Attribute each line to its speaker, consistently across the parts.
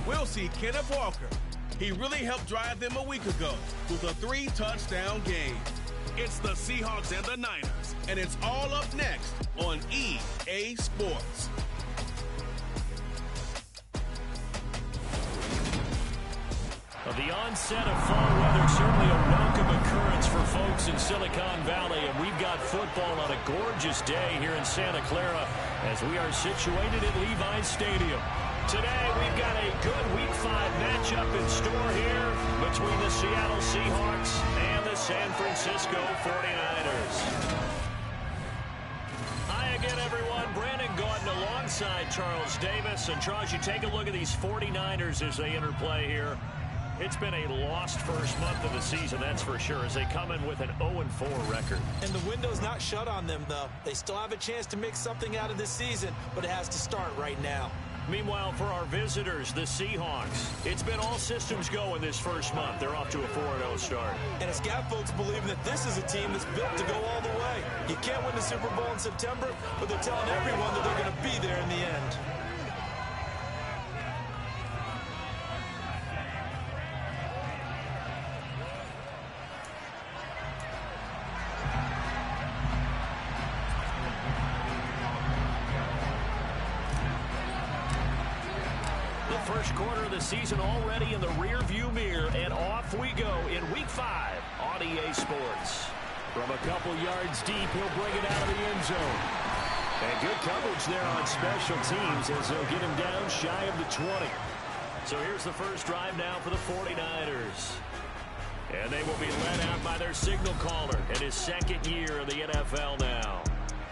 Speaker 1: we'll see Kenneth Walker. He really helped drive them a week ago with a 3-touchdown game. It's the Seahawks and the Niners, and it's all up next on EA Sports.
Speaker 2: Well, the onset of fall weather certainly a welcome occurrence for folks in Silicon Valley, and we've got football on a gorgeous day here in Santa Clara as we are situated at Levi's Stadium. Today, we've got a good Week 5 matchup in store here between the Seattle Seahawks and the San Francisco 49ers. Hi again, everyone. Brandon Gordon alongside Charles Davis. And Charles, you take a look at these 49ers as they interplay here. It's been a lost first month of the season, that's for sure, as they come in with an 0-4 record.
Speaker 3: And the window's not shut on them, though. They still have a chance to make something out of this season, but it has to start right now.
Speaker 2: Meanwhile, for our visitors, the Seahawks, it's been all systems go in this first month. They're off to a 4-0 start.
Speaker 3: And it's got folks believing that this is a team that's built to go all the way. You can't win the Super Bowl in September, but they're telling everyone that they're going to be there in the end.
Speaker 2: First quarter of the season already in the rear-view mirror, and off we go in Week 5 on EA Sports. From a couple yards deep, he'll bring it out of the end zone. And good coverage there on special teams as they'll get him down shy of the 20. So here's the first drive now for the 49ers. And they will be led out by their signal caller in his second year in the NFL now.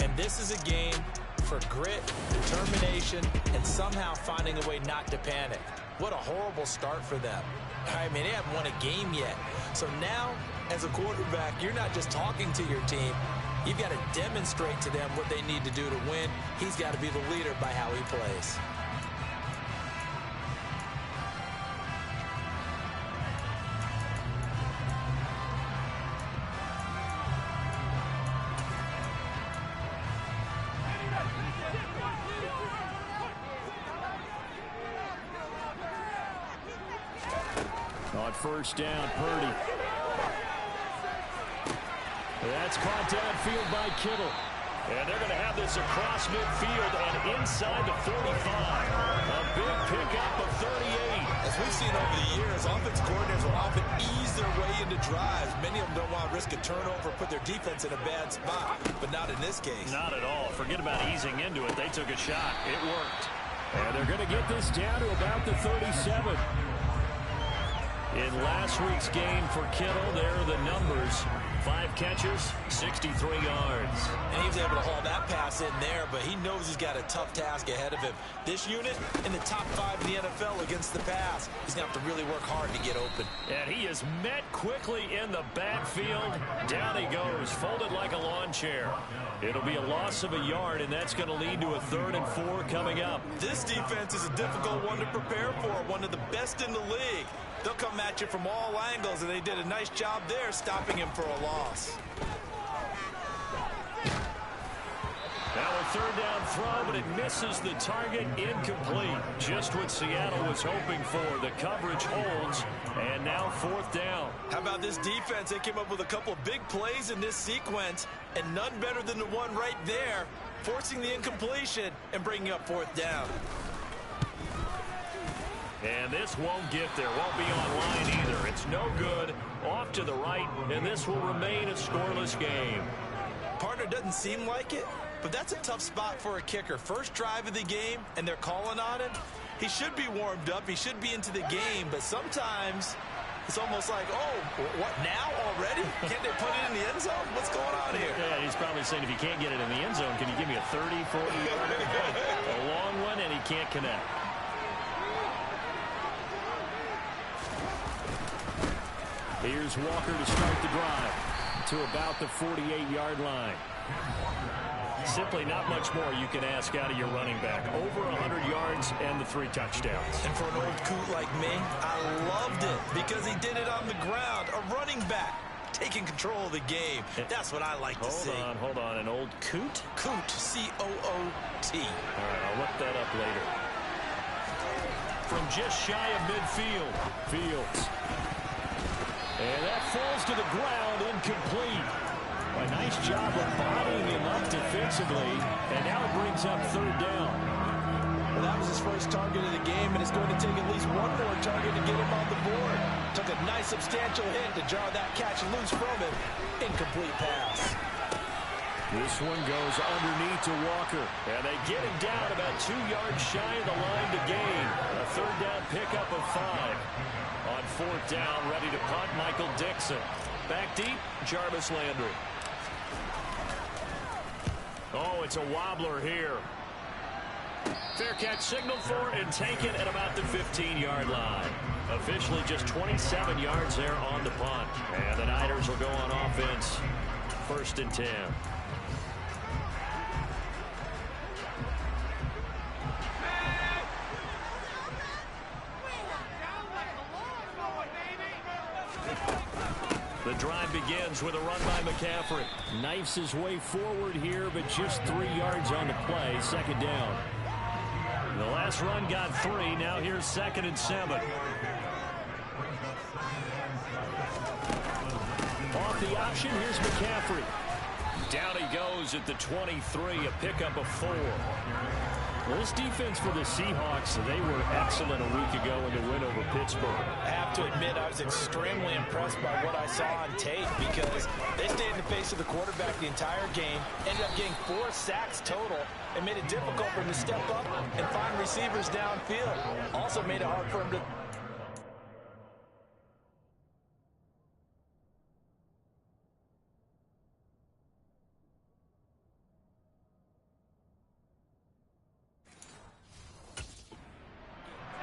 Speaker 3: And this is a game for grit, determination, and somehow finding a way not to panic. What a horrible start for them. I mean, they haven't won a game yet. So now, as a quarterback, you're not just talking to your team. You've got to demonstrate to them what they need to do to win. He's got to be the leader by how he plays.
Speaker 2: On first down, Purdy. That's caught downfield by Kittle. And they're going to have this across midfield and inside the 45. A big pickup of 38.
Speaker 3: As we've seen over the years, offensive coordinators will often ease their way into drives. Many of them don't want to risk a turnover, put their defense in a bad spot, but not in this case.
Speaker 2: Not at all. Forget about easing into it. They took a shot. It worked. And they're going to get this down to about the 37. In last week's game for Kittle, there are the numbers. 5 catches, 63 yards.
Speaker 3: And he was able to haul that pass in there, but he knows he's got a tough task ahead of him. This unit in the top 5 in the NFL against the pass. He's going to have to really work hard to get open.
Speaker 2: And he is met quickly in the backfield. Down he goes, folded like a lawn chair. It'll be a loss of a yard, and that's going to lead to a 3rd and 4 coming up.
Speaker 3: This defense is a difficult one to prepare for, one of the best in the league. They'll come at you from all angles, and they did a nice job there stopping him for a loss.
Speaker 2: Now a 3rd down throw, but it misses the target, incomplete. Just what Seattle was hoping for. The coverage holds, and now 4th down.
Speaker 3: How about this defense? They came up with a couple of big plays in this sequence, and none better than the one right there, forcing the incompletion and bringing up 4th down.
Speaker 2: And this won't get there, won't be online either. It's no good, off to the right, and this will remain a scoreless game.
Speaker 3: Partner, doesn't seem like it, but that's a tough spot for a kicker. First drive of the game, and they're calling on him. He should be warmed up, he should be into the game, but sometimes it's almost like, oh, what, now already? Can't they put it in the end zone? What's going on here?
Speaker 2: Yeah, he's probably saying, if you can't get it in the end zone, can you give me a 30, 40-yarder? A long one, and he can't connect. Here's Walker to start the drive to about the 48-yard line. Simply not much more you can ask out of your running back. Over 100 yards and the 3 touchdowns.
Speaker 3: And for an old coot like me, I loved it because he did it on the ground. A running back taking control of the game. That's what I like to see.
Speaker 2: Hold on. An old coot?
Speaker 3: Coot, C-O-O-T.
Speaker 2: All right, I'll look that up later. from just shy of midfield. Fields. And that falls to the ground, incomplete. A nice job of bodying him up defensively, and now it brings up third down.
Speaker 3: Well, that was his first target of the game, and it's going to take at least one more target to get him on the board. Took a nice substantial hit to jar that catch loose from him. Incomplete pass.
Speaker 2: This one goes underneath to Walker. And they get him down about 2 yards shy of the line to gain. A third down pickup of 5. On fourth down, ready to punt, Michael Dixon. Back deep, Jarvis Landry. Oh, it's a wobbler here. Fair catch signaled for and taken at about the 15-yard line. Officially just 27 yards there on the punt. And the Niners will go on offense. 1st and 10. The drive begins with a run by McCaffrey. Knifes his way forward here, but just 3 yards on the play. 2nd down. The last run got 3. Now here's 2nd and 7. Off the option, here's McCaffrey. Down he goes at the 23, a pickup of 4. Well, this defense for the Seahawks, they were excellent a week ago in the win over Pittsburgh.
Speaker 3: I have to admit, I was extremely impressed by what I saw on tape because they stayed in the face of the quarterback the entire game, ended up getting 4 sacks total, and made it difficult for him to step up and find receivers downfield. Also made it hard for him to...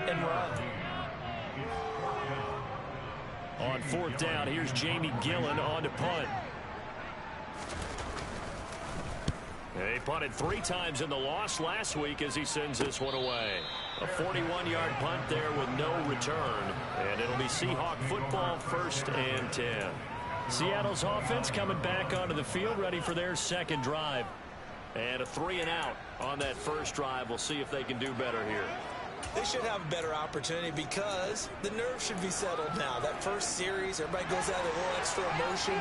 Speaker 3: and run.
Speaker 2: On fourth down, here's Jamie Gillen on to punt. He punted 3 times in the loss last week as he sends this one away. A 41-yard punt there with no return. And it'll be Seahawk football, 1st and 10. Seattle's offense coming back onto the field, ready for their 2nd drive. And a 3-and-out on that first drive. We'll see if they can do better here.
Speaker 3: They should have a better opportunity because the nerves should be settled now. That first series, everybody goes out with a little extra emotion.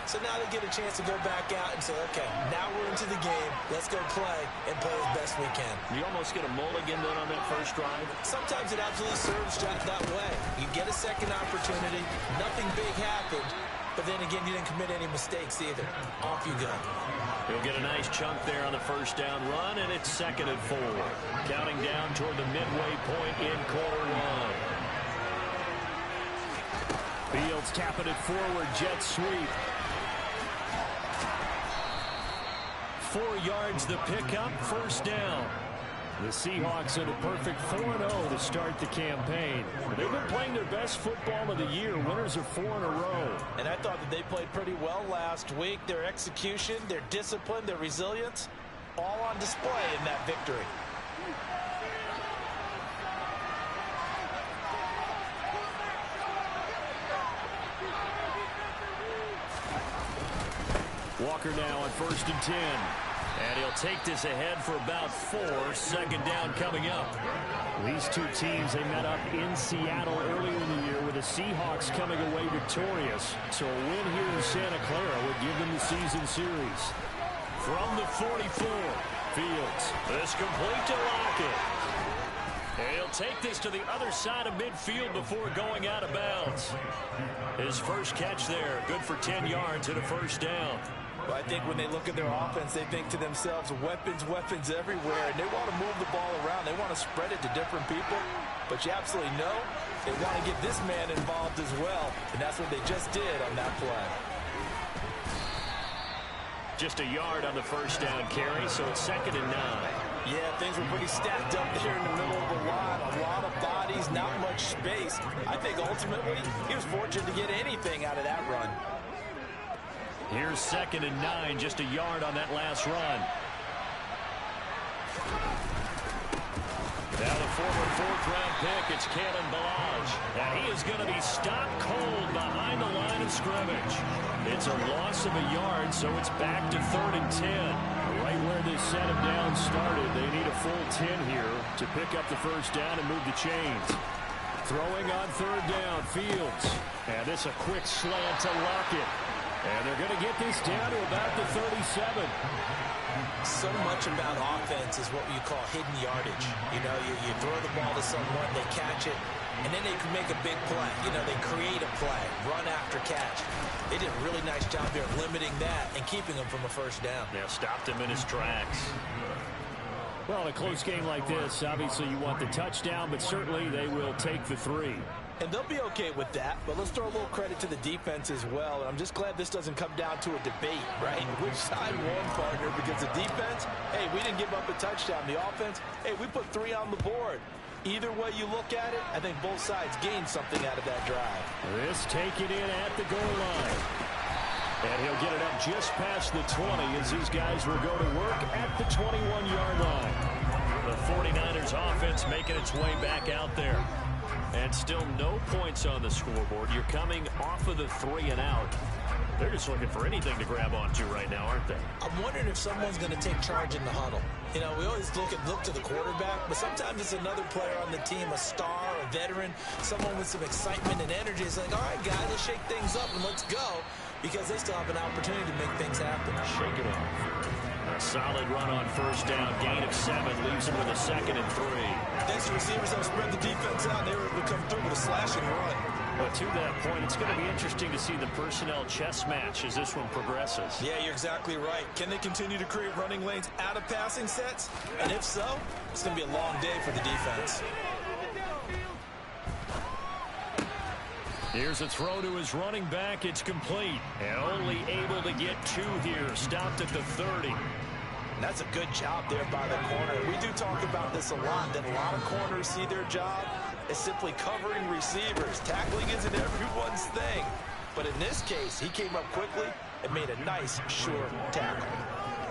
Speaker 3: So now they get a chance to go back out and say, okay, now we're into the game. Let's go play and play as best we can.
Speaker 2: You almost get a mulligan then on that first drive?
Speaker 3: Sometimes it absolutely serves that way. You get a second opportunity. Nothing big happened. But then again, you didn't commit any mistakes either. Off you go.
Speaker 2: He'll get a nice chunk there on the first down run, and it's 2nd and 4. Counting down toward the midway point in quarter 1. Fields tapping it forward, jet sweep. 4 yards the pickup, 1st down. The Seahawks are the perfect 4-0 to start the campaign. They've been playing their best football of the year. Winners are 4 in a row.
Speaker 3: And I thought that they played pretty well last week. Their execution, their discipline, their resilience, all on display in that victory.
Speaker 2: Walker now on 1st and 10. And he'll take this ahead for about 4. 2nd down coming up. These two teams, they met up in Seattle earlier in the year with the Seahawks coming away victorious. So a win here in Santa Clara would give them the season series. From the 44, Fields. This complete to Lockett. And he'll take this to the other side of midfield before going out of bounds. His first catch there, good for 10 yards and a 1st down.
Speaker 3: Well, I think when they look at their offense, they think to themselves, weapons everywhere, and they want to move the ball around. They want to spread it to different people, but you absolutely know they want to get this man involved as well, and that's what they just did on that play.
Speaker 2: Just a yard on the first down carry, so it's 2nd and 9.
Speaker 3: Yeah, things were pretty stacked up there in the middle of the line. A lot of bodies, not much space. I think ultimately he was fortunate to get anything out of that run.
Speaker 2: Here's 2nd and 9, just a yard on that last run. Now the former fourth-round pick, it's Kalen Ballage. And he is going to be stopped cold behind the line of scrimmage. It's a loss of a yard, so it's back to 3rd and 10. Right where this set of downs started, they need a full 10 here to pick up the first down and move the chains. Throwing on 3rd down, Fields. And this a quick slant to Lockett. And they're going to get this down to about the 37.
Speaker 3: So much about offense is what you call hidden yardage. You know, you throw the ball to someone, they catch it, and then they can make a big play. You know, they create a play, run after catch. They did a really nice job there limiting that and keeping him from a first down.
Speaker 2: Yeah, stopped him in his tracks. Well, in a close game like this, obviously you want the touchdown, but certainly they will take the 3.
Speaker 3: And they'll be okay with that, but let's throw a little credit to the defense as well. And I'm just glad this doesn't come down to a debate, right? Which side won, partner? Because the defense, hey, we didn't give up a touchdown. The offense, hey, we put 3 on the board. Either way you look at it, I think both sides gained something out of that drive.
Speaker 2: This taken in at the goal line. And he'll get it up just past the 20 as these guys will go to work at the 21-yard line. The 49ers offense making its way back out there. And still no points on the scoreboard. You're coming off of the 3 and out. They're just looking for anything to grab onto right now, aren't they?
Speaker 3: I'm wondering if someone's going to take charge in the huddle. You know, we always look to the quarterback, but sometimes it's another player on the team, a star, a veteran, someone with some excitement and energy. It's like, all right, guys, let's shake things up and let's go, because they still have an opportunity to make things happen.
Speaker 2: Shake it off. A solid run on first down. Gain of 7 leaves him with a 2nd and 3.
Speaker 3: Thanks to receivers that spread the defense out. They were able to come through with a slashing run.
Speaker 2: But to that point, it's going to be interesting to see the personnel chess match as this one progresses.
Speaker 3: Yeah, you're exactly right. Can they continue to create running lanes out of passing sets? And if so, it's going to be a long day for the defense.
Speaker 2: Here's a throw to his running back. It's complete. And only able to get 2 here. Stopped at the 30.
Speaker 3: That's a good job there by the corner. We do talk about this a lot, that a lot of corners see their job as simply covering receivers. Tackling isn't everyone's thing. But in this case, he came up quickly and made a nice, sure tackle.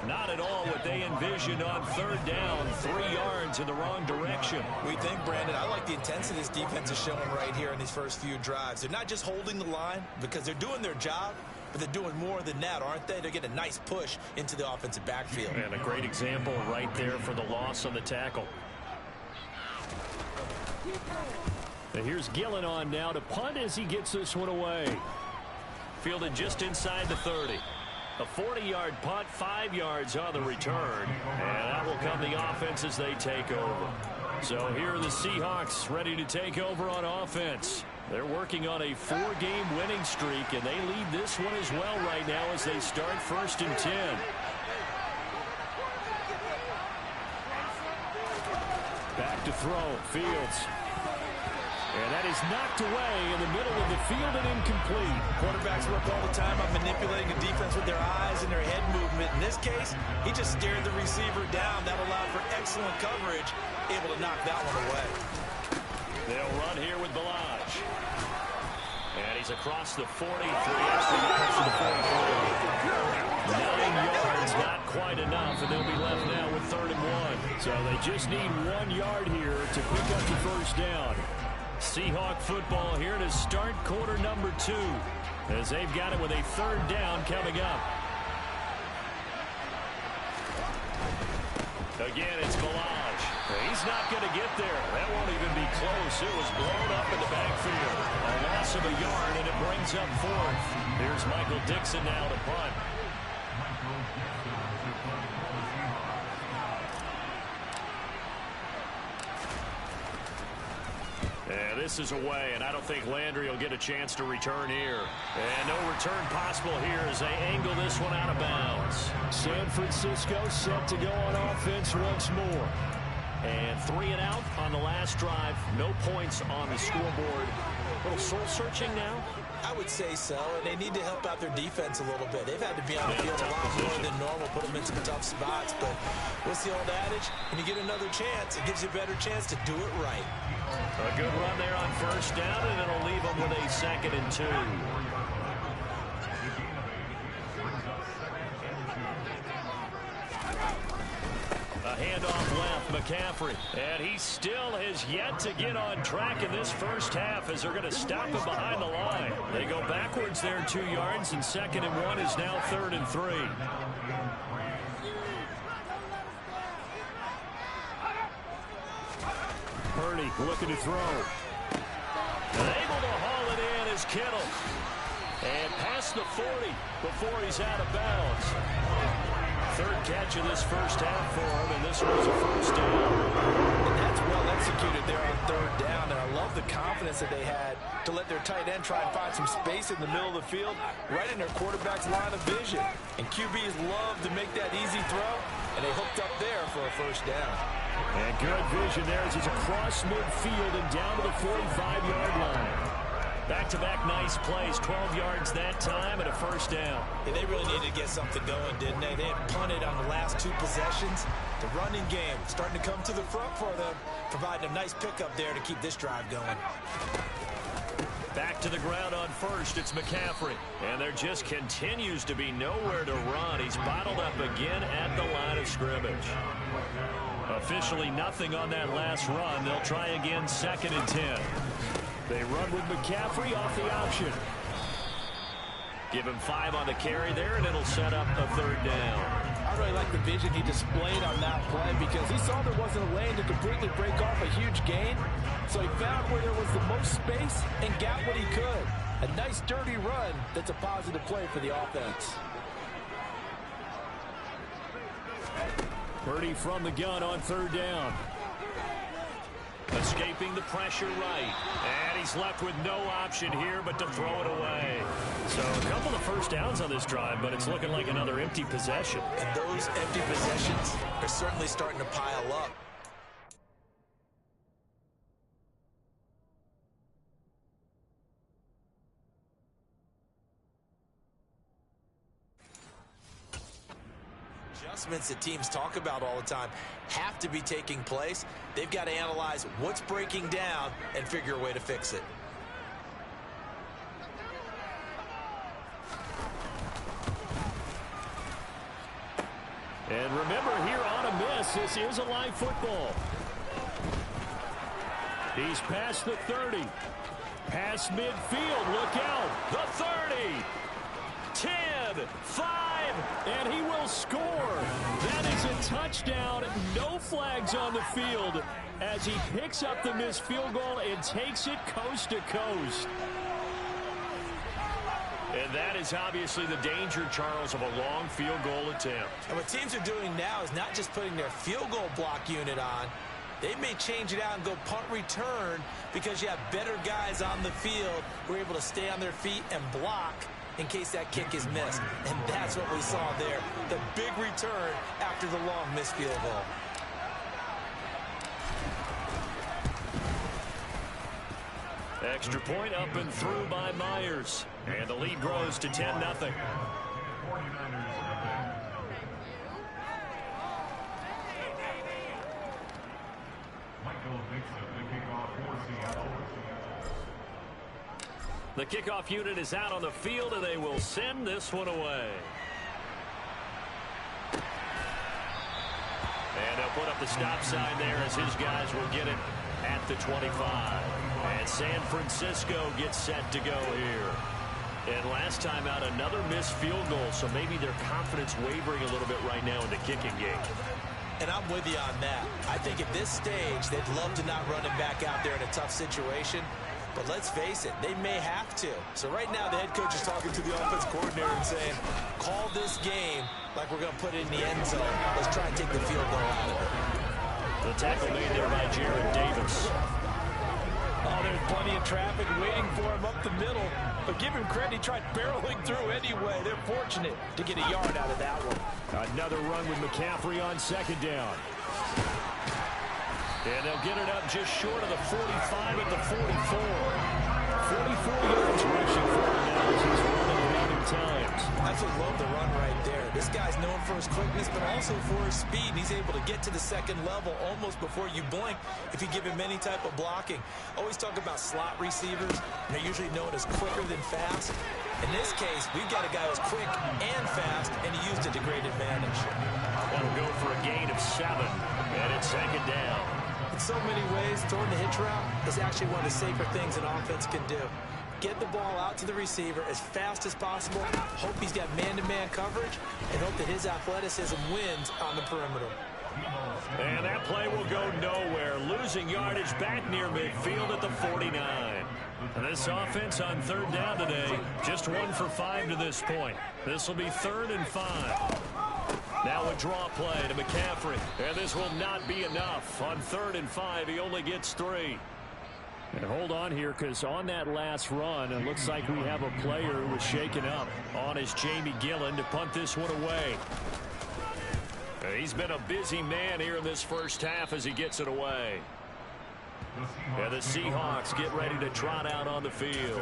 Speaker 2: Not at all what they envisioned on 3rd down. 3 yards in the wrong direction.
Speaker 3: We think, Brandon, I like the intensity this defense is showing right here in these first few drives. They're not just holding the line because they're doing their job, but they're doing more than that, aren't they? They're getting a nice push into the offensive backfield.
Speaker 2: And a great example right there for the loss on the tackle. And here's Gillen on now to punt as he gets this one away. Fielded just inside the 30. A 40-yard punt, 5 yards on the return. And that will come the offense as they take over. So here are the Seahawks ready to take over on offense. They're working on a 4-game winning streak, and they lead this one as well right now as they start 1st and 10. Back to throw, Fields. And that is knocked away in the middle of the field and incomplete.
Speaker 3: Quarterbacks work all the time on manipulating the defense with their eyes and their head movement. In this case, he just stared the receiver down. That allowed for excellent coverage, able to knock that one away.
Speaker 2: They'll run here with Ballage. And he's across the 43, actually across the 43. 9 yards, not quite enough, and they'll be left now with 3rd and 1. So they just need 1 yard here to pick up the first down. Seahawk football here to start quarter number 2 as they've got it with a 3rd down coming up. Again, it's Ballage. He's not going to get there. That won't even be close. It was blown up in the backfield. A loss of a yard, and it brings up 4th. Here's Michael Dixon now to punt. And this is away, and I don't think Landry will get a chance to return here. And no return possible here as they angle this one out of bounds. San Francisco set to go on offense once more. And 3 and out on the last drive. No points on the scoreboard. A little soul-searching now?
Speaker 3: I would say so, and they need to help out their defense a little bit. They've had to be on the field a lot more than normal, put them in some tough spots. But what's the old adage? When you get another chance, it gives you a better chance to do it right.
Speaker 2: A good run there on 1st down, and it'll leave them with a 2nd and 2. A handoff left, McCaffrey. And he still has yet to get on track in this first half as they're going to stop him behind the line. They go backwards there 2 yards, and 2nd and 1 is now 3rd and 3. Purdy looking to throw. And able to haul it in is Kittle. And past the 40 before he's out of bounds. 3rd catch of this first half for him, and this was a first down.
Speaker 3: And that's well executed there on 3rd down, and I love the confidence that they had to let their tight end try and find some space in the middle of the field, right in their quarterback's line of vision. And QBs love to make that easy throw, and they hooked up there for a first down.
Speaker 2: And good vision there as he's across midfield and down to the 45-yard line. Back-to-back nice plays, 12 yards that time and a first down.
Speaker 3: And they really needed to get something going, didn't they? They had punted on the last 2 possessions. The running game starting to come to the front for them, providing a nice pickup there to keep this drive going.
Speaker 2: Back to the ground on first, it's McCaffrey. And there just continues to be nowhere to run. He's bottled up again at the line of scrimmage. Officially nothing on that last run. They'll try again 2nd and 10. They run with McCaffrey off the option. Give him 5 on the carry there, and it'll set up a 3rd down.
Speaker 3: I really like the vision he displayed on that play because he saw there wasn't a lane to completely break off a huge gain. So he found where there was the most space and got what he could. A nice, dirty run that's a positive play for the offense.
Speaker 2: Purdy from the gun on 3rd down. Escaping the pressure right. And he's left with no option here but to throw it away. So a couple of first downs on this drive, but it's looking like another empty possession.
Speaker 3: And those empty possessions are certainly starting to pile up. Adjustments that teams talk about all the time have to be taking place. They've got to analyze what's breaking down and figure a way to fix it.
Speaker 2: And remember, here on a miss, this is a live football. He's past the 30. Past midfield, look out. The 30. 10, 5, and he will score. That is a touchdown. No flags on the field as he picks up the missed field goal and takes it coast to coast. And that is obviously the danger, Charles, of a long field goal attempt.
Speaker 3: And what teams are doing now is not just putting their field goal block unit on. They may change it out and go punt return because you have better guys on the field who are able to stay on their feet and block in case that kick is missed. And that's what we saw there. The big return after the long missed field goal.
Speaker 2: Extra point up and through by Myers. And the lead grows to 10-0. The kickoff unit is out on the field, and they will send this one away. And they'll put up the stop sign there as his guys will get it at the 25. And San Francisco gets set to go here. And last time out, another missed field goal, so maybe their confidence wavering a little bit right now in the kicking game.
Speaker 3: And I'm with you on that. I think at this stage, they'd love to not run him back out there in a tough situation. But let's face it, they may have to. So right now, the head coach is talking to the offense coordinator and saying, call this game like we're going to put it in the end zone. Let's try and take the field goal out of it.
Speaker 2: The tackle made there by Jared Davis.
Speaker 3: Oh, there's plenty of traffic waiting for him up the middle. But give him credit, he tried barreling through anyway. They're fortunate to get a yard out of that one.
Speaker 2: Another run with McCaffrey on 2nd down. And they'll get it up just short of the 45 at the 44. 44 yards rushing for him now as he's running 11 times.
Speaker 3: That's what I love the run right there. This guy's known for his quickness, but also for his speed. He's able to get to the second level almost before you blink if you give him any type of blocking. Always talk about slot receivers. They're usually known as quicker than fast. In this case, we've got a guy who's quick and fast, and he used it to great advantage.
Speaker 2: That'll go for a gain of 6 7, and it's second down.
Speaker 3: In so many ways, throwing the hitch route is actually one of the safer things an offense can do. Get the ball out to the receiver as fast as possible, hope he's got man-to-man coverage, and hope that his athleticism wins on the perimeter.
Speaker 2: And that play will go nowhere, losing yardage back near midfield at the 49. And this offense on third down today, just 1 for 5 to this point. This will be 3rd and 5. Now a draw play to McCaffrey, and this will not be enough. On 3rd and 5, he only gets 3. And hold on here, because on that last run, it looks like we have a player who was shaken up. On is Jamie Gillen to punt this one away. He's been a busy man here in this first half as he gets it away. And the Seahawks get ready to trot out on the field.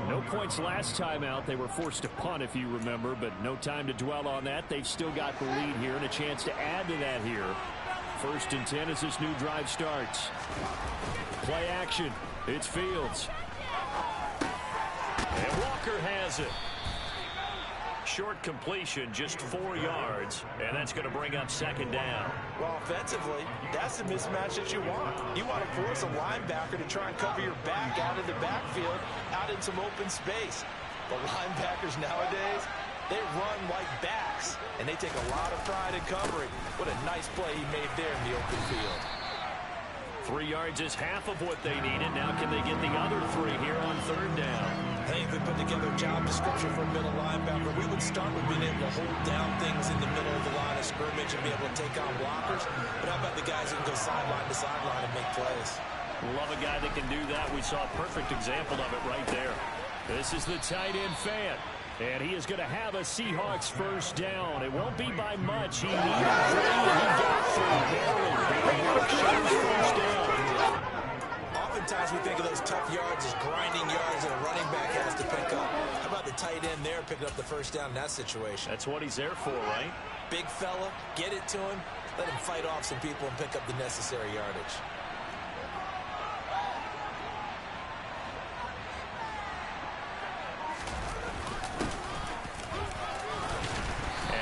Speaker 2: No points last time out. They were forced to punt, if you remember, but no time to dwell on that. They've still got the lead here and a chance to add to that here. 1st and 10 as this new drive starts. Play action. It's Fields. And Walker has it. Short completion, just 4 yards, and that's going to bring up second down.
Speaker 3: Well, offensively, that's the mismatch that you want. You want to force a linebacker to try and cover your back out of the backfield, out in some open space. The linebackers nowadays, they run like backs, and they take a lot of pride in covering. What a nice play he made there in the open field.
Speaker 2: 3 yards is half of what they needed. Now can they get the other 3 here on 3rd down?
Speaker 3: I think if we put together a job description for a middle linebacker, we would start with being able to hold down things in the middle of the line of scrimmage and be able to take on blockers. But how about the guys who can go sideline to sideline and make plays?
Speaker 2: Love a guy that can do that. We saw a perfect example of it right there. This is the tight end fan. And he is going to have a Seahawks first down. It won't be by much. He needed 3, and he got 3. First down.
Speaker 3: Oftentimes we think of those tough yards as grinding yards that a running back has to pick up. How about the tight end there picking up the first down in that situation?
Speaker 2: That's what he's there for, right?
Speaker 3: Big fella, get it to him, let him fight off some people and pick up the necessary yardage.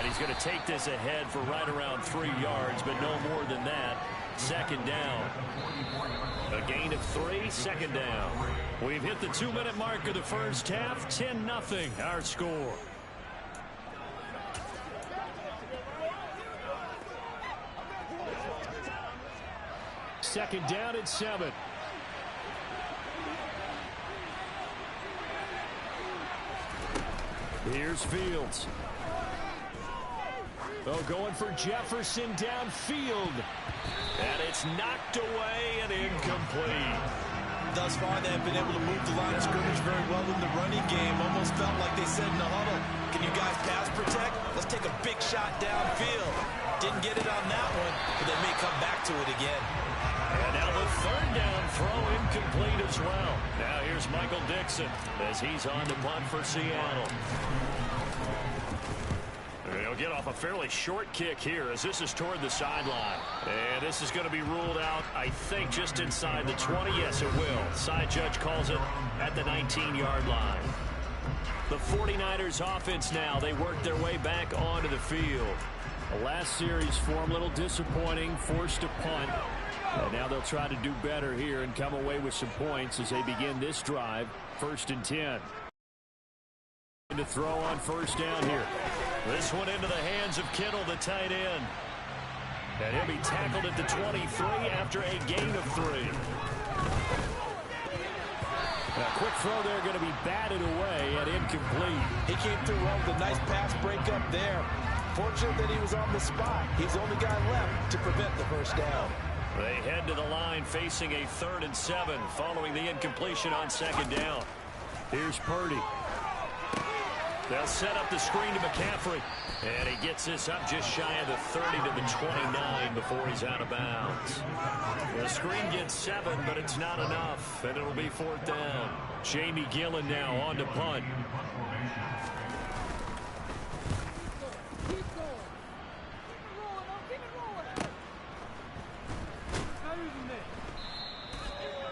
Speaker 2: He's going to take this ahead for right around 3 yards, but no more than that. Second down. A gain of 3, second down. We've hit the 2-minute mark of the first half. 10-0 our score. Second down at 7. Here's Fields. Oh, going for Jefferson downfield. And it's knocked away and incomplete.
Speaker 3: Thus far, they have been able to move the line of scrimmage very well in the running game. Almost felt like they said in the huddle, can you guys pass protect? Let's take a big shot downfield. Didn't get it on that one, but they may come back to it again.
Speaker 2: And now the 3rd down throw incomplete as well. Now here's Michael Dixon as he's on to punt for Seattle. He'll get off a fairly short kick here as this is toward the sideline. And this is going to be ruled out, I think, just inside the 20. Yes, it will. Side judge calls it at the 19-yard line. The 49ers offense now, they work their way back onto the field. The last series for them, a little disappointing, forced to punt. And now they'll try to do better here and come away with some points as they begin this drive. 1st and 10. To throw on first down here. This one into the hands of Kittle, the tight end. And he'll be tackled at the 23 after a gain of 3. A quick throw there going to be batted away and incomplete.
Speaker 3: He came through well with a nice pass breakup there. Fortunate that he was on the spot. He's the only guy left to prevent the first down.
Speaker 2: They head to the line facing a 3rd and 7 following the incompletion on second down. Here's Purdy. They'll set up the screen to McCaffrey. And he gets this up just shy of the 30 to the 29 before he's out of bounds. The screen gets 7, but it's not enough. And it'll be 4th down. Jamie Gillen now on to punt.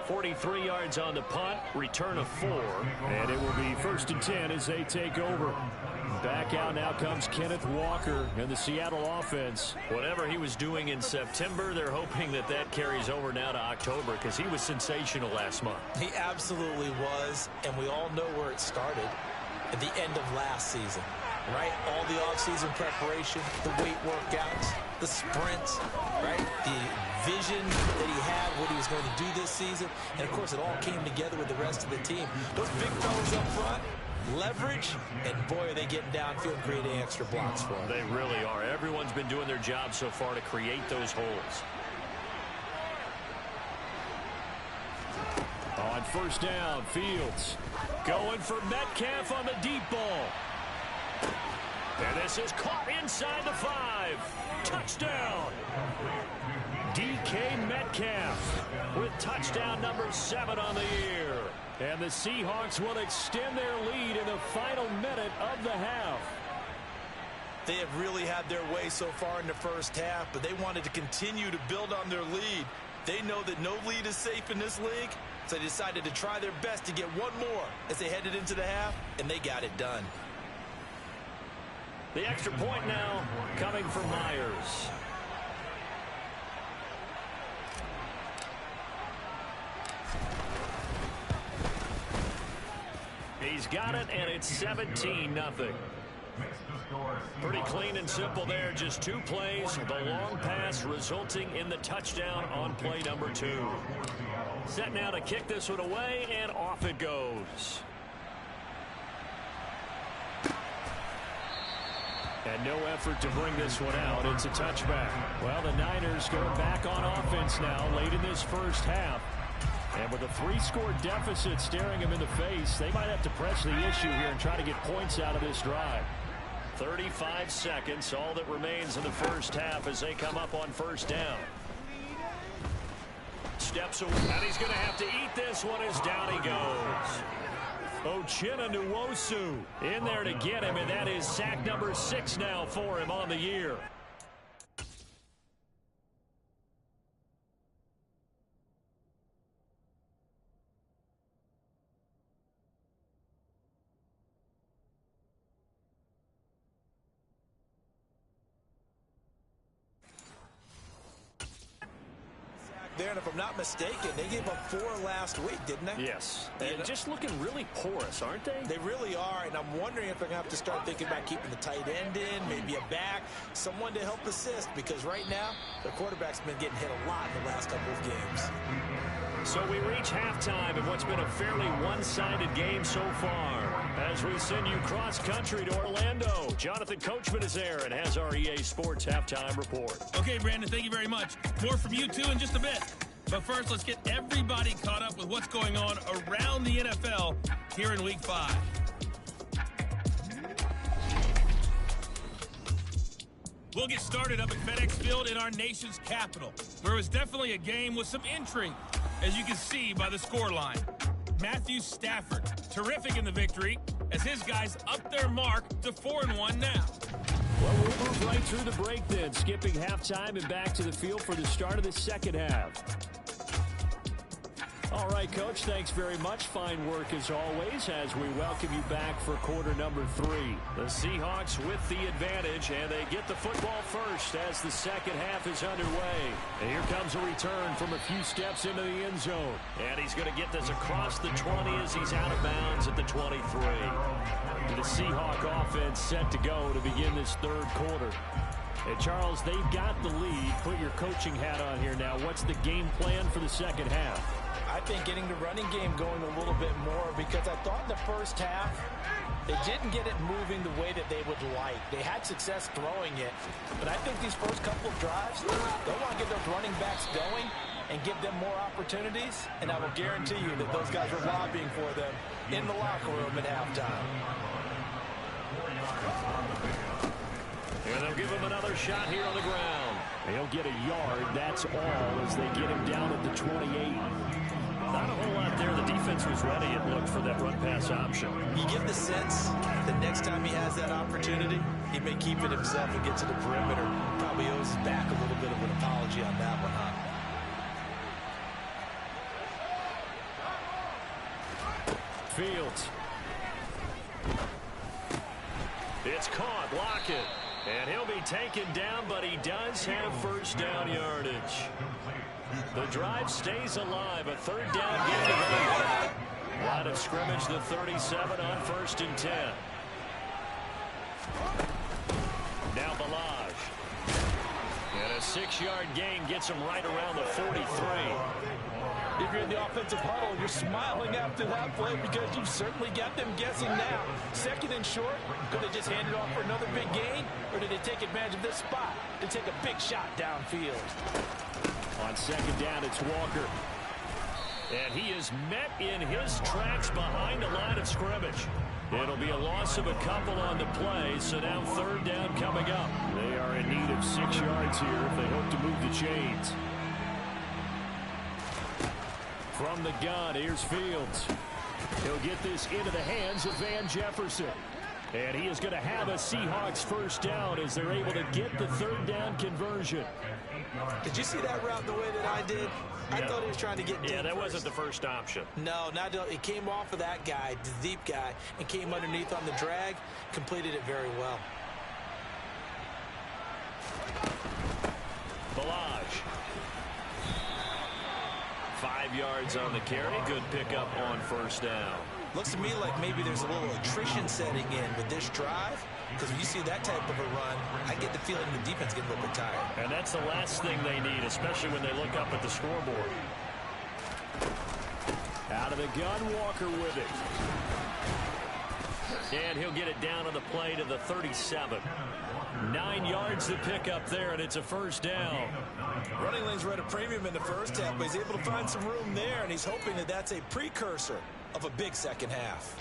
Speaker 2: 43 yards on the punt, return of 4, and it will be 1st and 10 as they take over. Back out now comes Kenneth Walker in the Seattle offense. Whatever he was doing in September, they're hoping that that carries over now to October because he was sensational last month.
Speaker 3: He absolutely was, and we all know where it started at the end of last season, right? All the offseason preparation, the weight workouts, the sprints, right? The vision that he had, what he was going to do this season, and of course it all came together with the rest of the team. Those big fellas up front, leverage, and boy, are they getting downfield creating extra blocks for them.
Speaker 2: They really are. Everyone's been doing their job so far to create those holes. On first down, Fields going for Metcalf on the deep ball. And this is caught inside the 5. Touchdown. DK Metcalf with touchdown number 7 on the year. And the Seahawks will extend their lead in the final minute of the half.
Speaker 3: They have really had their way so far in the first half, but they wanted to continue to build on their lead. They know that no lead is safe in this league, so they decided to try their best to get one more as they headed into the half, and they got it done.
Speaker 2: The extra point now coming from Myers. He's got it, and it's 17-0. Pretty clean and simple there. Just 2 plays. The long pass resulting in the touchdown on play number 2. Set now to kick this one away, and off it goes. And no effort to bring this one out. It's a touchback. Well, the Niners going back on offense now late in this first half. And with a 3-score deficit staring them in the face, they might have to press the issue here and try to get points out of this drive. 35 seconds, all that remains in the first half as they come up on first down. Steps away, and he's going to have to eat this one as down he goes. Uchenna Nwosu in there to get him, and that is sack number 6 now for him on the year.
Speaker 3: There, and if I'm not mistaken, they gave up 4 last week, didn't they?
Speaker 2: Yes. And just looking really porous, aren't they?
Speaker 3: They really are, and I'm wondering if they're going to have to start thinking about keeping the tight end in, maybe a back, someone to help assist, because right now, their quarterback's been getting hit a lot in the last couple of games.
Speaker 2: So we reach halftime in what's been a fairly one-sided game so far. As we send you cross-country to Orlando, Jonathan Coachman is there and has our EA Sports halftime report.
Speaker 1: Okay, Brandon, thank you very much. More from you, too, in just a bit. But first, let's get everybody caught up with what's going on around the NFL here in Week 5. We'll get started up at FedEx Field in our nation's capital, where it was definitely a game with some intrigue, as you can see by the scoreline. Matthew Stafford, terrific in the victory, as his guys up their mark to 4-1 now.
Speaker 2: Well, we'll move right through the break then, skipping halftime and back to the field for the start of the second half. All right, Coach, thanks very much. Fine work as always as we welcome you back for quarter number 3. The Seahawks with the advantage, and they get the football first as the second half is underway. And here comes a return from a few steps into the end zone. And he's going to get this across the 20 as he's out of bounds at the 23. The Seahawk offense set to go to begin this third quarter. And Charles, they've got the lead. Put your coaching hat on here now. What's the game plan for the second half?
Speaker 3: I think getting the running game going a little bit more, because I thought in the first half they didn't get it moving the way that they would like. They had success throwing it, but I think these first couple of drives, they want to get those running backs going and give them more opportunities, and I will guarantee you that those guys were lobbying for them in the locker room at halftime.
Speaker 2: And they'll give him another shot here on the ground. He'll get a yard, that's all, as they get him down at the 28. Not a whole lot there. The defense was ready, it looked, for that run-pass option.
Speaker 3: You get the sense that next time he has that opportunity, he may keep it himself and get to the perimeter. Probably owes his back a little bit of an apology on that one, huh?
Speaker 2: Fields. It's caught. Lockett. And he'll be taken down, but he does have first down yardage. The drive stays alive. A third down gain of 8. Line of scrimmage, the 37 on 1st and 10. Now Balaj. And a 6-yard gain gets him right around the 43.
Speaker 3: If you're in the offensive huddle, you're smiling after that play because you've certainly got them guessing now. 2nd and short, could they just hand it off for another big gain? Or did they take advantage of this spot to take a big shot downfield?
Speaker 2: On 2nd down, it's Walker. And he is met in his tracks behind the line of scrimmage. It'll be a loss of a couple on the play, so now 3rd down coming up. They are in need of 6 yards here if they hope to move the chains. From the gun, here's Fields. He'll get this into the hands of Van Jefferson. And he is going to have a Seahawks first down as they're able to get the 3rd down conversion.
Speaker 3: Did you see that route the way that I did? I thought he was trying to get deep.
Speaker 2: Yeah, that
Speaker 3: first.
Speaker 2: wasn't the first option.
Speaker 3: No, it came off of that guy, the deep guy, and came underneath on the drag. Completed it very well.
Speaker 2: Balaj. 5 yards on the carry. Good pickup on first down.
Speaker 3: Looks to me like maybe there's a little attrition setting in with this drive. Because when you see that type of a run, I get the feeling the defense gets a little bit tired.
Speaker 2: And that's the last thing they need, especially when they look up at the scoreboard. Out of the gun, Walker with it. And he'll get it down on the play to the 37. 9 yards to pick up there, and it's a first down.
Speaker 3: Running lanes were at a premium in the first half, but he's able to find some room there, and he's hoping that that's a precursor of a big second half.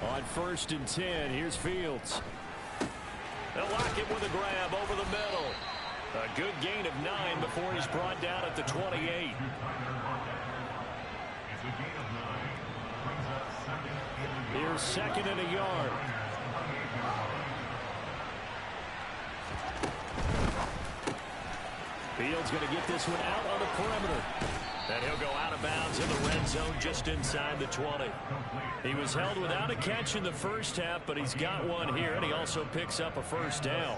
Speaker 2: On 1st and 10, here's Fields. They'll lock it with a grab over the middle. A good gain of 9 before he's brought down at the 28. Here's 2nd and a yard. Fields going to get this one out on the perimeter. And he'll go out of bounds in the red zone just inside the 20. He was held without a catch in the first half, but he's got one here, and he also picks up a first down.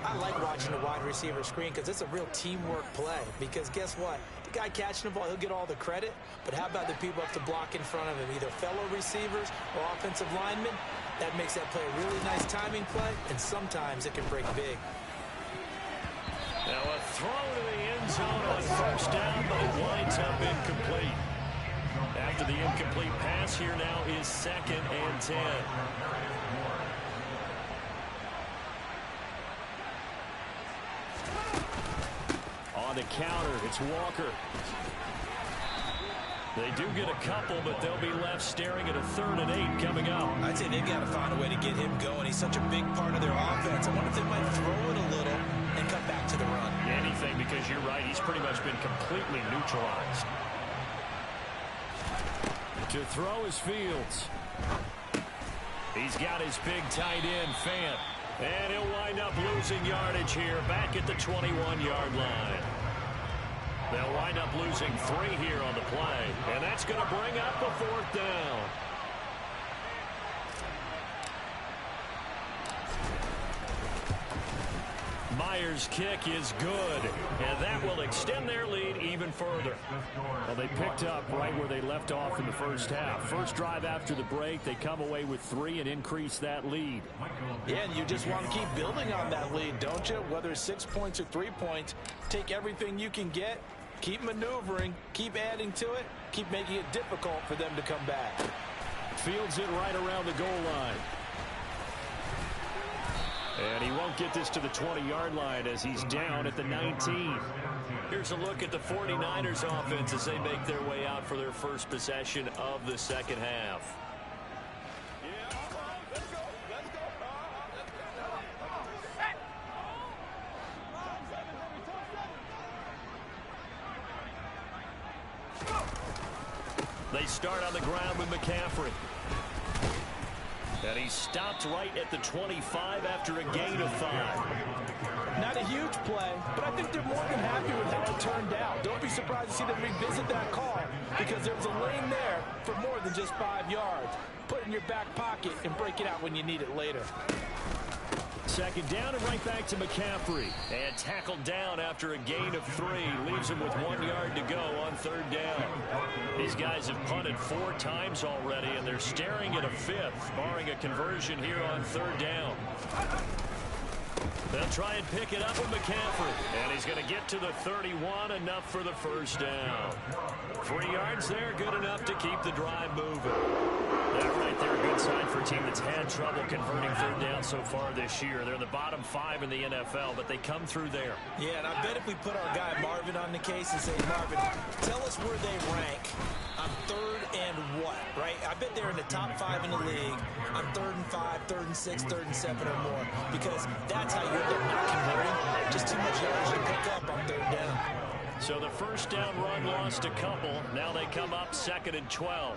Speaker 3: I like watching the wide receiver screen because it's a real teamwork play. Because guess what? The guy catching the ball, he'll get all the credit. But how about the people up to block in front of him, either fellow receivers or offensive linemen? That makes that play a really nice timing play, and sometimes it can break big.
Speaker 2: Now a throw to the end zone on first down, but it winds up incomplete. After the incomplete pass, here now is 2nd and 10. On the counter, it's Walker. They do get a couple, but they'll be left staring at a 3rd and 8 coming up.
Speaker 3: I'd say they've got to find a way to get him going. He's such a big part of their offense. I wonder if they might throw it a little and come back to the run.
Speaker 2: Anything, because you're right. He's pretty much been completely neutralized. To throw is Fields. He's got his big tight end, Fant. And he'll wind up losing yardage here back at the 21-yard line. They'll wind up losing 3 here on the play. And that's going to bring up a 4th down. Myers' kick is good, and that will extend their lead even further. Well, they picked up right where they left off in the first half. First drive after the break, they come away with 3 and increase that lead.
Speaker 3: Yeah, and you just want to keep building on that lead, don't you? Whether it's 6 points or 3 points, take everything you can get, keep maneuvering, keep adding to it, keep making it difficult for them to come back.
Speaker 2: Fields it right around the goal line. And he won't get this to the 20-yard line as he's down at the 19. Here's a look at the 49ers offense as they make their way out for their first possession of the second half. They start on the ground with McCaffrey. And he stopped right at the 25 after a gain of 5.
Speaker 3: Not a huge play, but I think they're more than happy with how it turned out. Don't be surprised to see them revisit that call because there's a lane there for more than just 5 yards. Put it in your back pocket and break it out when you need it later.
Speaker 2: Second down and right back to McCaffrey. And tackled down after a gain of 3. Leaves him with 1 yard to go on third down. These guys have punted 4 times already, and they're staring at a 5th, barring a conversion here on third down. They'll try and pick it up with McCaffrey. And he's going to get to the 31, enough for the first down. 3 yards there, good enough to keep the drive moving. That right there, a good sign for a team that's had trouble converting third down so far this year. They're in the bottom 5 in the NFL, but they come through there.
Speaker 3: Yeah, and I bet if we put our guy Marvin on the case and say, Marvin, tell us where they rank on third and what, right? I bet they're in the top 5 in the league on 3rd and 5, 3rd and 6, 3rd and 7 or more, because that's how you end up not converting. Just too much yards to pick up on third down.
Speaker 2: So the first down run lost a couple. Now they come up 2nd and 12.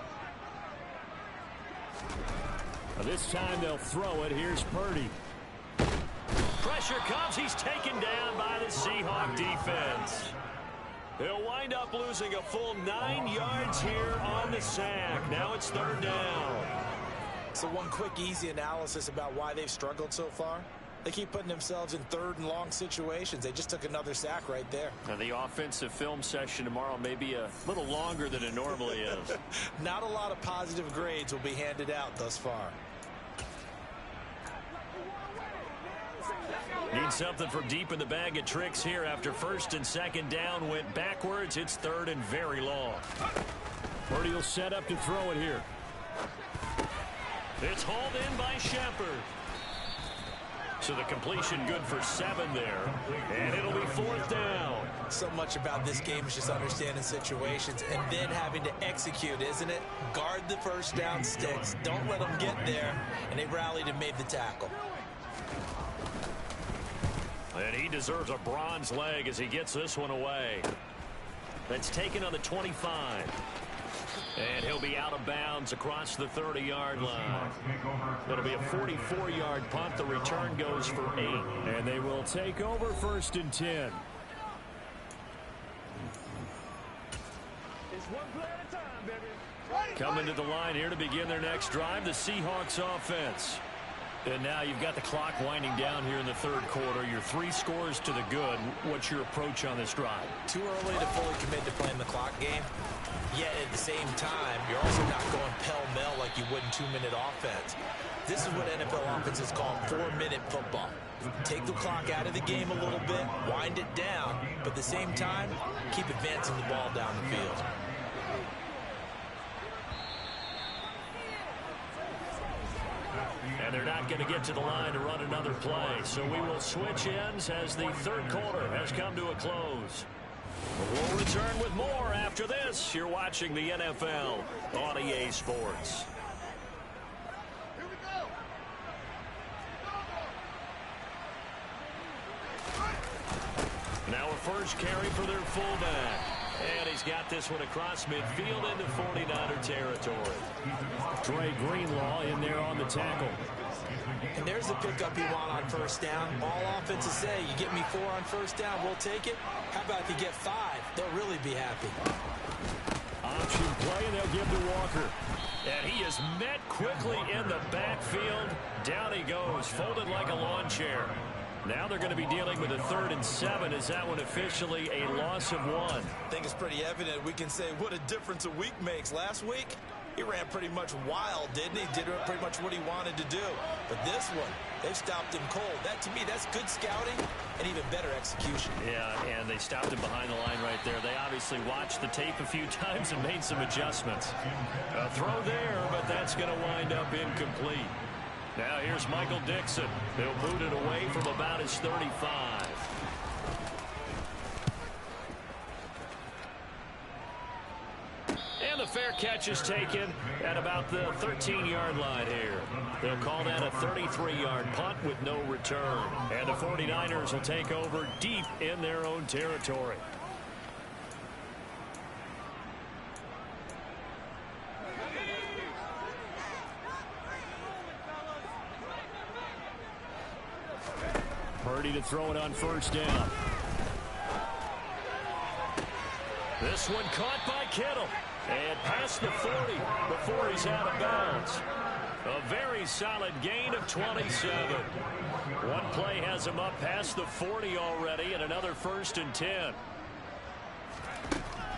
Speaker 4: This time they'll throw it. Here's Purdy.
Speaker 2: Pressure comes. He's taken down by the Seahawks defense. He'll wind up losing a full 9 yards here on the sack. Now it's third down.
Speaker 3: So one quick, easy analysis about why they've struggled so far. They keep putting themselves in 3rd and long situations. They just took another sack right there.
Speaker 2: Now the offensive film session tomorrow may be a little longer than it normally is.
Speaker 3: Not a lot of positive grades will be handed out thus far.
Speaker 2: Need something from deep in the bag of tricks here after 1st and 2nd down went backwards. It's 3rd and very long.
Speaker 4: Purdy will set up to throw it here.
Speaker 2: It's hauled in by Shepard. So the completion good for 7 there. And it'll be 4th down.
Speaker 3: So much about this game is just understanding situations and then having to execute, isn't it? Guard the first down sticks. Don't let them get there. And they rallied and made the tackle.
Speaker 2: And he deserves a bronze leg as he gets this one away. That's taken on the 25. And he'll be out of bounds across the 30-yard line. It'll be a 44-yard punt. The return goes for 8.
Speaker 4: And they will take over 1st and 10.
Speaker 5: It's one play at a time, baby.
Speaker 2: Coming to the line here to begin their next drive, the Seahawks offense. And now you've got the clock winding down here in the 3rd quarter. You're 3 scores to the good. What's your approach on this drive?
Speaker 3: Too early to fully commit to playing the clock game. Yet at the same time, you're also not going pell-mell like you would in 2-minute offense. This is what NFL offenses call 4-minute football. Take the clock out of the game a little bit, wind it down, but at the same time, keep advancing the ball down the field.
Speaker 2: And they're not going to get to the line to run another play. So we will switch ends as the 3rd quarter has come to a close. We'll return with more after this. You're watching the NFL on EA Sports. Now a first carry for their fullback. And he's got this one across midfield into 49er territory.
Speaker 4: Dre Greenlaw in there on the tackle.
Speaker 3: And there's the pickup you want on first down. All offenses say, you get me 4 on first down, we'll take it. How about if you get 5? They'll really be happy.
Speaker 4: Option play, and they'll give to Walker.
Speaker 2: And he is met quickly in the backfield. Down he goes, folded like a lawn chair. Now they're going to be dealing with a 3rd and 7. Is that one officially a loss of 1?
Speaker 3: I think it's pretty evident. We can say what a difference a week makes. Last week, he ran pretty much wild, didn't he? Did pretty much what he wanted to do. But this one, they've stopped him cold. That, to me, that's good scouting and even better execution.
Speaker 2: Yeah, and they stopped him behind the line right there. They obviously watched the tape a few times and made some adjustments. A throw there, but that's going to wind up incomplete. Now here's Michael Dixon. They'll boot it away from about his 35. And the fair catch is taken at about the 13-yard line here. They'll call that a 33-yard punt with no return. And the 49ers will take over deep in their own territory.
Speaker 4: Purdy ready to throw it on first down.
Speaker 2: This one caught by Kittle. And past the 40 before he's out of bounds. A very solid gain of 27. One play has him up past the 40 already, and another 1st and 10.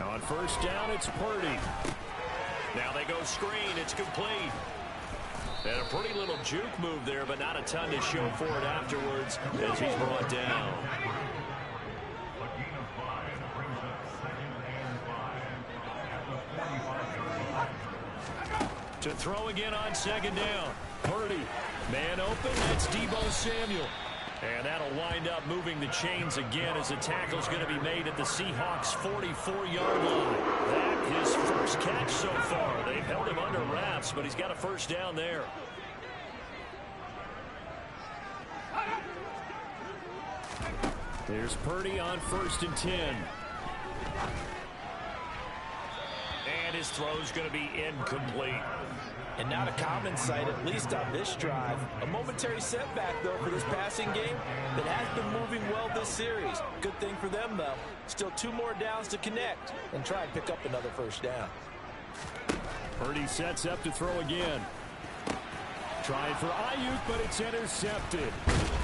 Speaker 4: On first down, it's Purdy.
Speaker 2: Now they go screen. It's complete. And a pretty little juke move there, but not a ton to show for it afterwards as he's brought down. To throw again on 2nd down. Purdy, man open, that's Deebo Samuel. And that'll wind up moving the chains again as the tackle's going to be made at the Seahawks' 44-yard line. That his first catch so far. They've held him under wraps, but he's got a 1st down there.
Speaker 4: There's Purdy on 1st and 10.
Speaker 2: And his throw's going to be incomplete.
Speaker 3: And not a common sight, at least on this drive. A momentary setback, though, for this passing game that has been moving well this series. Good thing for them, though. Still 2 more downs to connect and try and pick up another 1st down.
Speaker 4: Purdy sets up to throw again. Trying for Ayuk, but it's intercepted.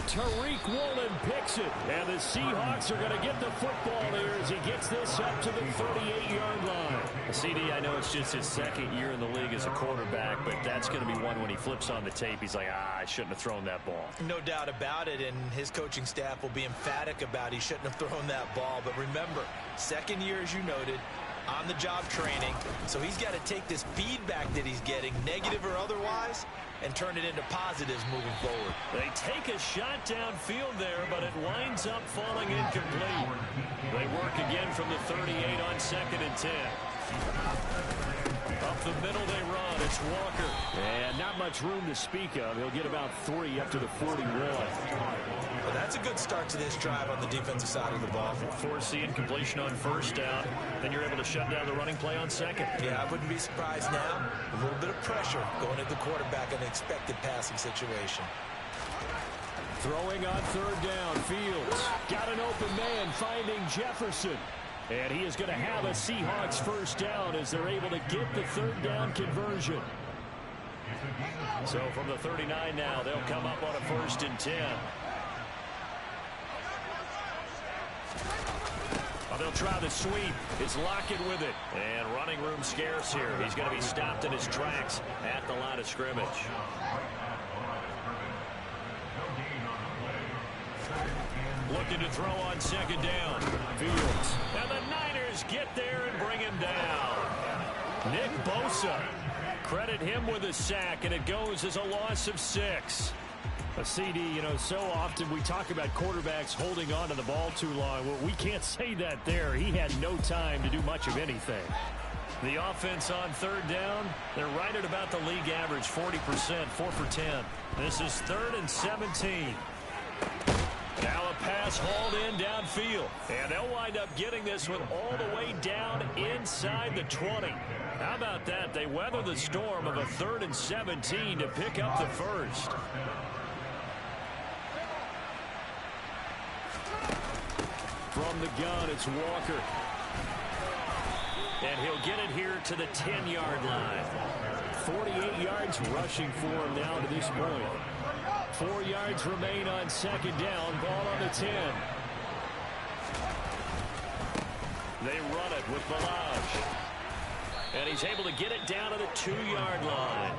Speaker 4: Tariq Woolen picks it. And the Seahawks are going to get the football there as he gets this up to the 38-yard line.
Speaker 2: CD, I know it's just his 2nd year in the league as a quarterback, but that's going to be one when he flips on the tape. He's like, I shouldn't have thrown that ball.
Speaker 3: No doubt about it, and his coaching staff will be emphatic about he shouldn't have thrown that ball. But remember, 2nd year, as you noted, on-the-job training. So he's got to take this feedback that he's getting, negative or otherwise, and turn it into positives moving forward.
Speaker 2: They take a shot downfield there, but it winds up falling incomplete. They work again from the 38 on 2nd and 10. Up the middle they run. It's Walker.
Speaker 4: And not much room to speak of. He'll get about 3 up to the 41.
Speaker 3: Well, that's a good start to this drive on the defensive side of the ball.
Speaker 2: Force the incompletion on 1st down. Then you're able to shut down the running play on 2nd.
Speaker 3: Yeah, I wouldn't be surprised now. A little bit of pressure going at the quarterback in an expected passing situation.
Speaker 4: Throwing on 3rd down, Fields. Got an open man finding Jefferson. And he is going to have a Seahawks 1st down as they're able to get the 3rd down conversion.
Speaker 2: So from the 39 now, they'll come up on a 1st and 10. Well, they'll try the sweep. It's Lockett with it. And running room scarce here. He's going to be stopped in his tracks at the line of scrimmage. Looking to throw on 2nd down.
Speaker 4: Fields.
Speaker 2: And the Niners get there and bring him down. Nick Bosa. Credit him with a sack, and it goes as a loss of 6.
Speaker 4: A CD, you know, so often we talk about quarterbacks holding on to the ball too long. Well, we can't say that there. He had no time to do much of anything.
Speaker 2: The offense on 3rd down, they're right at about the league average, 40%, 4 for 10. This is 3rd and 17. Now a pass hauled in downfield. And they'll wind up getting this one all the way down inside the 20. How about that? They weather the storm of a 3rd and 17 to pick up the 1st.
Speaker 4: From the gun, it's Walker.
Speaker 2: And he'll get it here to the 10-yard line.
Speaker 4: 48 yards rushing for him now to this point. 4 yards remain on 2nd down. Ball on the 10.
Speaker 2: They run it with Balaj. And he's able to get it down to the 2-yard line.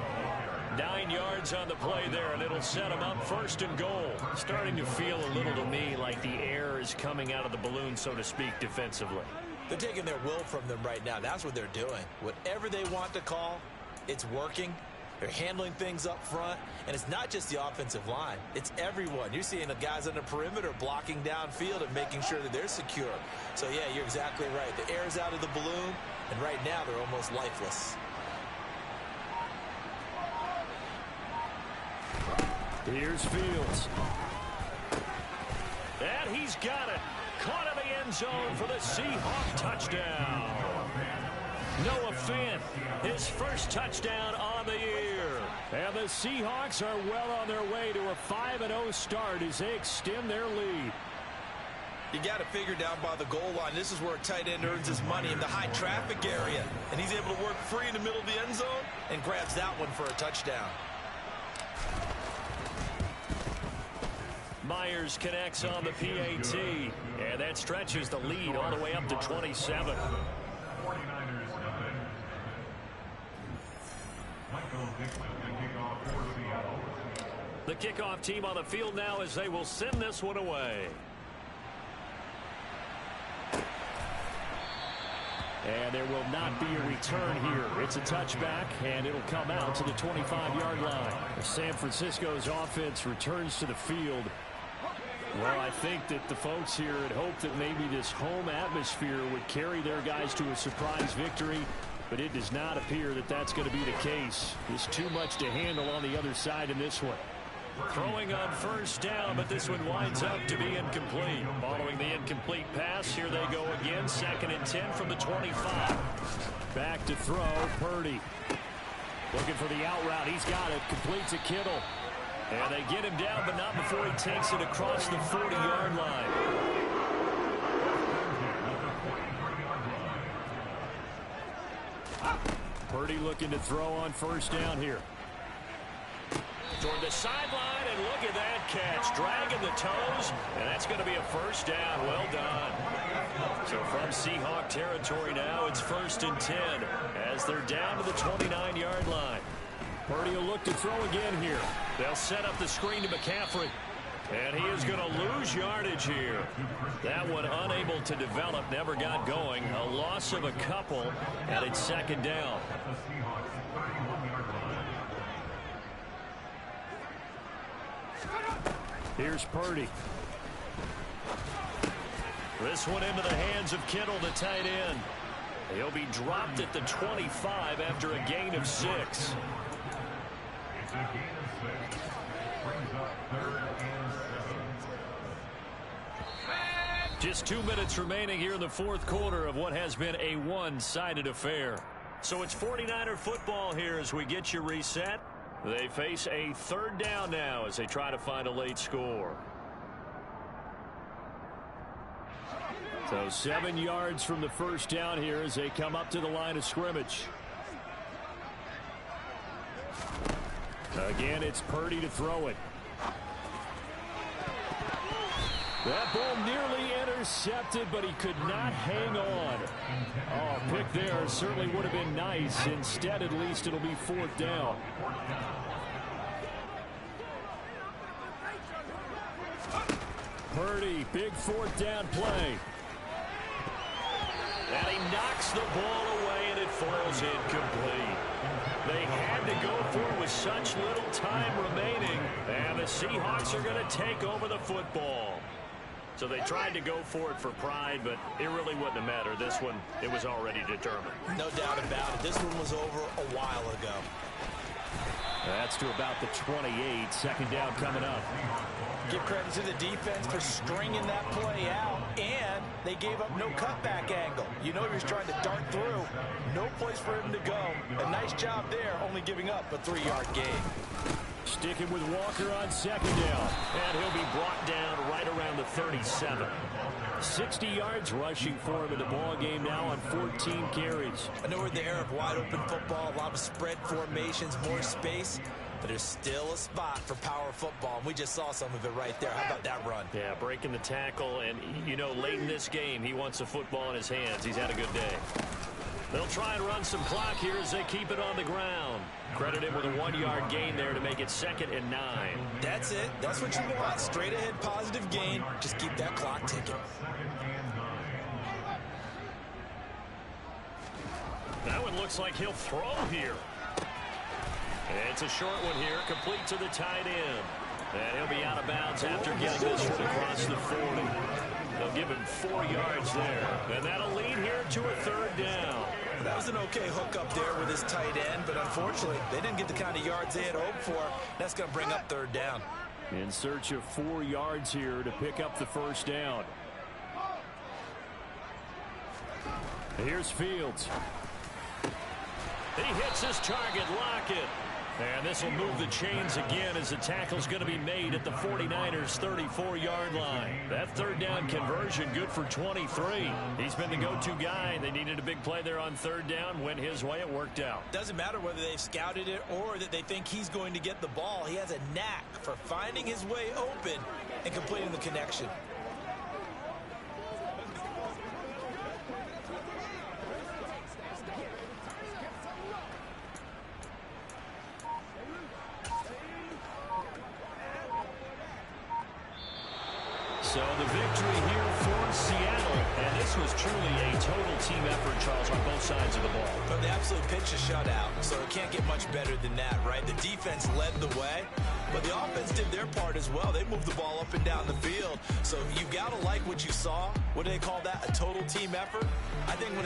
Speaker 2: 9 yards on the play there, and it'll set him up 1st and goal. Starting to feel a little to me like the air is coming out of the balloon, so to speak, defensively.
Speaker 3: They're taking their will from them right now. That's what they're doing. Whatever they want to call, it's working. They're handling things up front, and it's not just the offensive line. It's everyone. You're seeing the guys on the perimeter blocking downfield and making sure that they're secure. So, yeah, you're exactly right. The air's out of the balloon, and right now they're almost lifeless.
Speaker 4: Here's Fields.
Speaker 2: And he's got it. Caught in the end zone for the Seahawks touchdown. Noah Fant, his first touchdown on the year.
Speaker 4: And the Seahawks are well on their way to a 5-0 start as they extend their lead.
Speaker 3: You got to figure down by the goal line. This is where a tight end earns his money in the high traffic area. And he's able to work free in the middle of the end zone and grabs that one for a touchdown.
Speaker 4: Myers connects on the PAT. And that stretches the lead all the way up to 27. The kickoff team on the field now as they will send this one away. And there will not be a return here. It's a touchback, and it'll come out to the 25-yard line. San Francisco's offense returns to the field. Well, I think that the folks here had hoped that maybe this home atmosphere would carry their guys to a surprise victory, but it does not appear that that's going to be the case. There's too much to handle on the other side in this one. Throwing on first down, but this one winds up to be incomplete. Following the incomplete pass, here they go again. 2nd and 10 from the 25. Back to throw, Purdy. Looking for the out route. He's got it. Completes to Kittle. And they get him down, but not before he takes it across the 40-yard line. Purdy looking to throw on first down here. Toward the sideline, and look at that catch. Dragging the toes, and that's going to be a first down. Well done. So from Seahawk territory now, it's 1st and 10 as they're down to the 29-yard line. Purdy will look to throw again here. They'll set up the screen to McCaffrey. And he is going to lose yardage here. That one unable to develop, never got going. A loss of a couple, and it's 2nd down. Here's Purdy. This one into the hands of Kittle, the tight end. He'll be dropped at the 25 after a gain of 6. Just 2 minutes remaining here in the 4th quarter of what has been a one-sided affair. So it's 49er football here as we get you reset. They face a 3rd down now as they try to find a late score. So 7 yards from the first down here as they come up to the line of scrimmage. Again, it's Purdy to throw it. That ball nearly intercepted, but he could not hang on. Oh, pick there certainly would have been nice. Instead, at least it'll be 4th down. Purdy, big 4th down play. And he knocks the ball away, and it falls incomplete. They had to go for it with such little time remaining, and the Seahawks are going to take over the football. So they tried to go for it for pride, but it really wouldn't have mattered. This one, it was already determined.
Speaker 3: No doubt about it. This one was over a while ago.
Speaker 4: That's to about the 28. 2nd down coming up.
Speaker 3: Give credit to the defense for stringing that play out, and they gave up no cutback angle. You know he was trying to dart through. No place for him to go. A nice job there, only giving up a 3-yard gain.
Speaker 4: Sticking with Walker on 2nd down. And he'll be brought down right around the 37. 60 yards rushing for him in the ball game now on 14 carries.
Speaker 3: I know we're in the era of wide open football, a lot of spread formations, more space. But there's still a spot for power football, and we just saw some of it right there. How about that run?
Speaker 4: Yeah, breaking the tackle, and, you know, late in this game, he wants the football in his hands. He's had a good day. They'll try and run some clock here as they keep it on the ground. Credit him with a 1-yard gain there to make it 2nd and 9.
Speaker 3: That's it. That's what you want. Straight ahead positive gain. Just keep that clock ticking.
Speaker 4: That one looks like he'll throw here. It's a short one here, complete to the tight end. And he'll be out of bounds after getting this one across the 40. They'll give him 4 yards there. And that'll lead here to a 3rd down.
Speaker 3: That was an okay hook up there with his tight end, but unfortunately, they didn't get the kind of yards they had hoped for. That's going to bring up 3rd down.
Speaker 4: In search of 4 yards here to pick up the 1st down. Here's Fields. He hits his target, Lockett.
Speaker 2: And this will move the chains again as the tackle's going to be made at the 49ers' 34-yard line. That third down conversion good for 23. He's been the go-to guy. They needed a big play there on third down. Went his way. It worked out.
Speaker 3: Doesn't matter whether they've scouted it or that they think he's going to get the ball. He has a knack for finding his way open and completing the connection.
Speaker 2: So the victory here for Seattle, and this was truly a total team effort, Charles, on both sides of the ball.
Speaker 3: But they absolutely pitched a shutout, so it can't get much better than that, right? The defense led the way, but the offense did their part as well. They moved the ball up and down the field, so you got to like what you saw. What do they call that? A total team effort? I think when